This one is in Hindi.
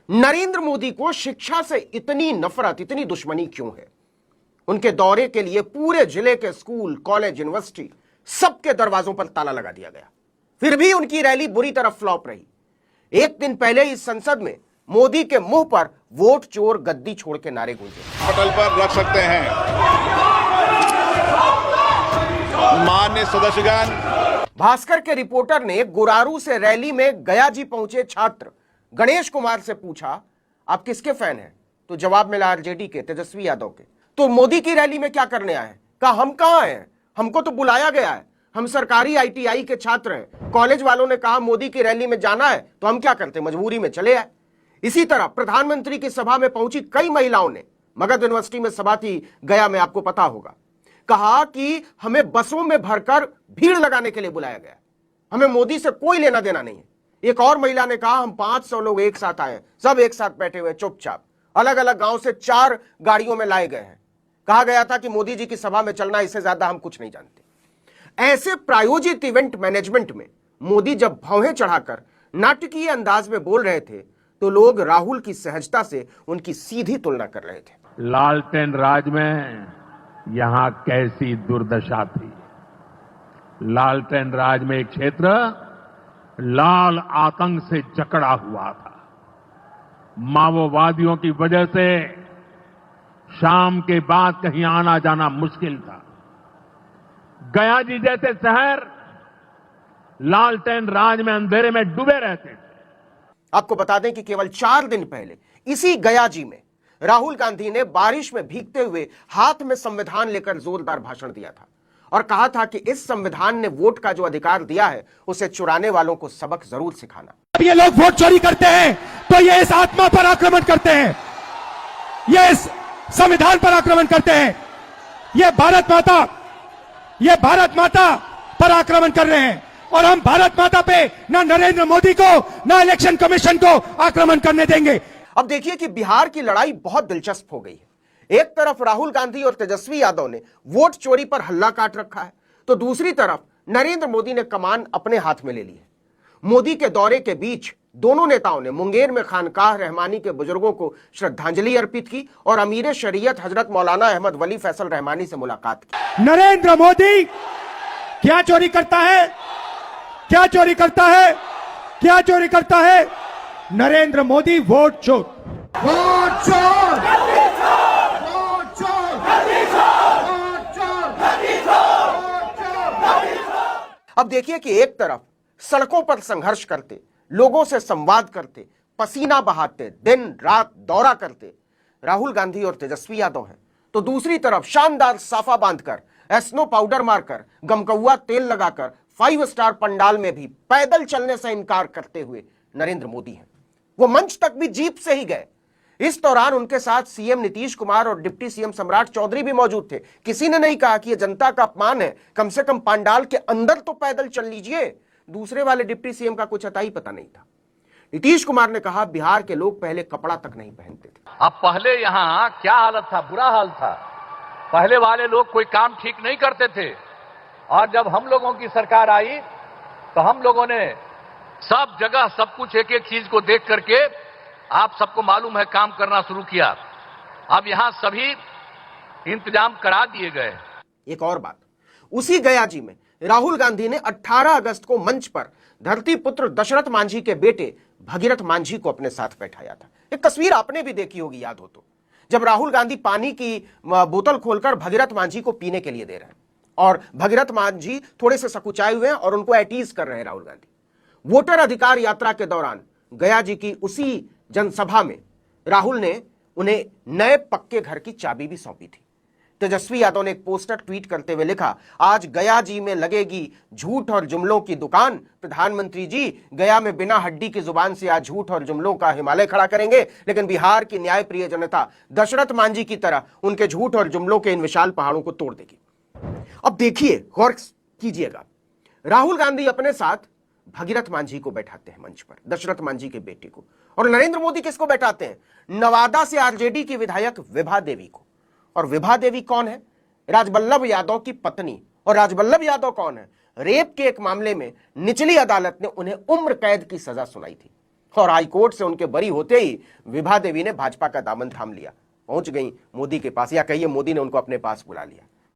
नरेंद्र मोदी को शिक्षा से इतनी नफरत, इतनी दुश्मनी क्यों है? उनके दौरे के लिए पूरे जिले के स्कूल, कॉलेज, यूनिवर्सिटी सबके दरवाजों पर ताला लगा दिया गया। फिर भी उनकी रैली बुरी तरह फ्लॉप रही। एक दिन पहले इस संसद में मोदी के मुंह पर वोट चोर, गद्दी छोड़ के नारे गूंजे। पटल पर रख सकते हैं। माननीय सदस्यगण, भास्कर के रिपोर्टर ने गुरारू से रैली में गया जी पहुंचे छात्र गणेश कुमार से पूछा, आप किसके फैन हैं? तो जवाब मिला आरजेडी के, तेजस्वी यादव के। तो मोदी की रैली में क्या करने आए? कहा हम कहां हैं, हमको तो बुलाया गया है, हम सरकारी आईटीआई के छात्र हैं। कॉलेज वालों ने कहा मोदी की रैली में जाना है तो हम क्या करते, मजबूरी में चले आए। इसी तरह प्रधानमंत्री की सभा में पहुंची कई महिलाओं ने, मगध यूनिवर्सिटी में सभा थी गया में, आपको पता होगा, कहा कि हमें बसों में भरकर भीड़ लगाने के लिए बुलाया गया, हमें मोदी से कोई लेना देना नहीं है। एक और महिला ने कहा हम 500 लोग एक साथ आए, सब एक साथ बैठे हुए चुपचाप, अलग अलग गांव से 4 गाड़ियों में लाए गए हैं। कहा गया था कि मोदी जी की सभा में चलना, इससे ज्यादा हम कुछ नहीं जानते। ऐसे प्रायोजित इवेंट मैनेजमेंट में मोदी जब भौहें चढ़ाकर नाटकीय अंदाज में बोल रहे थे तो लोग राहुल की सहजता से उनकी सीधी तुलना कर रहे थे। लालटेन राज में यहां कैसी दुर्दशा थी। लालटेन राज में एक क्षेत्र लाल आतंक से जकड़ा हुआ था। माओवादियों की वजह से शाम के बाद कहीं आना जाना मुश्किल था। गया जी जैसे शहर लालटेन राज में अंधेरे में डूबे रहते थे। आपको बता दें कि केवल 4 दिन पहले इसी गया जी में राहुल गांधी ने बारिश में भीगते हुए हाथ में संविधान लेकर जोरदार भाषण दिया था और कहा था कि इस संविधान ने वोट का जो अधिकार दिया है उसे चुराने वालों को सबक जरूर सिखाना। अब ये लोग वोट चोरी करते हैं तो ये इस आत्मा पर आक्रमण करते हैं, ये इस संविधान पर आक्रमण करते हैं, ये भारत माता पर आक्रमण कर रहे हैं। और हम भारत माता पे ना नरेंद्र मोदी को ना इलेक्शन कमीशन को आक्रमण करने देंगे। अब देखिए कि बिहार की लड़ाई बहुत दिलचस्प हो गई है। एक तरफ राहुल गांधी और तेजस्वी यादव ने वोट चोरी पर हल्ला काट रखा है, तो दूसरी तरफ नरेंद्र मोदी ने कमान अपने हाथ में ले ली है। मोदी के दौरे के बीच दोनों नेताओं ने मुंगेर में खानकाह रहमानी के बुजुर्गों को श्रद्धांजलि अर्पित की और अमीर शरीयत हजरत मौलाना अहमद वली फैसल रहमानी से मुलाकात की। नरेंद्र मोदी क्या चोरी करता है? क्या चोरी करता है? क्या चोरी करता है? नरेंद्र मोदी वोट चोर, वोट चोर, वोट चोर, वोट चोर। अब देखिए कि एक तरफ सड़कों पर संघर्ष करते, लोगों से संवाद करते, पसीना बहाते, दिन रात दौरा करते राहुल गांधी और तेजस्वी यादव हैं, तो दूसरी तरफ शानदार साफा बांधकर, एस्नो पाउडर मारकर, गमकौआ तेल लगाकर 5 स्टार पंडाल में भी पैदल चलने से इनकार करते हुए नरेंद्र मोदी हैं। वो मंच तक भी जीप से ही गए। इस दौरान उनके साथ सीएम नीतीश कुमार और डिप्टी सीएम सम्राट चौधरी भी मौजूद थे। किसी ने नहीं कहा कि यह जनता का अपमान है, कम से कम पंडाल के अंदर तो पैदल चल लीजिए। दूसरे वाले डिप्टी सीएम का कुछ अता ही पता नहीं था। नीतीश कुमार ने कहा बिहार के लोग पहले कपड़ा तक नहीं पहनते थे। अब पहले यहाँ क्या हालत था, बुरा हाल था। पहले वाले लोग कोई काम ठीक नहीं करते थे और जब हम लोगों की सरकार आई तो हम लोगों ने सब जगह सब कुछ एक एक चीज को देख करके, आप सबको मालूम है, काम करना शुरू किया। अब यहां सभी इंतजाम करा दिए गए। एक और बात, उसी गया जी में राहुल गांधी ने 18 अगस्त को मंच पर धरती पुत्र दशरथ मांझी के बेटे भगीरथ मांझी को अपने साथ बैठाया था। एक तस्वीर आपने भी देखी होगी, याद हो तो, जब राहुल गांधी पानी की बोतल खोलकर भगीरथ मांझी को पीने के लिए दे रहे हैं और भगीरथ मांझी थोड़े से सकुचाए हुए हैं और उनको एटीज कर रहे हैं राहुल गांधी। वोटर अधिकार यात्रा के दौरान गया जी की उसी जनसभा में राहुल ने उन्हें नए पक्के घर की चाबी भी सौंपी थी। तेजस्वी यादव ने एक पोस्टर ट्वीट करते हुए लिखा, आज गया जी में लगेगी झूठ और जुमलों की दुकान। प्रधानमंत्री जी गया में बिना हड्डी की जुबान से आज झूठ और जुमलों का हिमालय खड़ा करेंगे, लेकिन बिहार की न्यायप्रिय जनता दशरथ मांझी की तरह उनके झूठ और जुमलों के इन विशाल पहाड़ों को तोड़ देगी। अब देखिए, गौर कीजिएगा, राहुल गांधी अपने साथ भगीरथ मांझी को बैठाते हैं मंच पर, दशरथ मांझी के बेटे को, और नरेंद्र मोदी किसको बैठाते हैं? नवादा से आरजेडी की विधायक विभा देवी को। और विभा देवी कौन है? राजबल्लभ यादव की पत्नी। और राजबल्लभ यादव कौन है? रेप के एक मामले में निचली अदालत ने उन्हें उम्र कैद की सजा सुनाई थी और हाईकोर्ट से उनके बरी होते ही विभा देवी ने भाजपा का दामन थाम लिया, पहुंच गई मोदी के पास, या कहिए मोदी ने उनको अपने पास बुला लिया।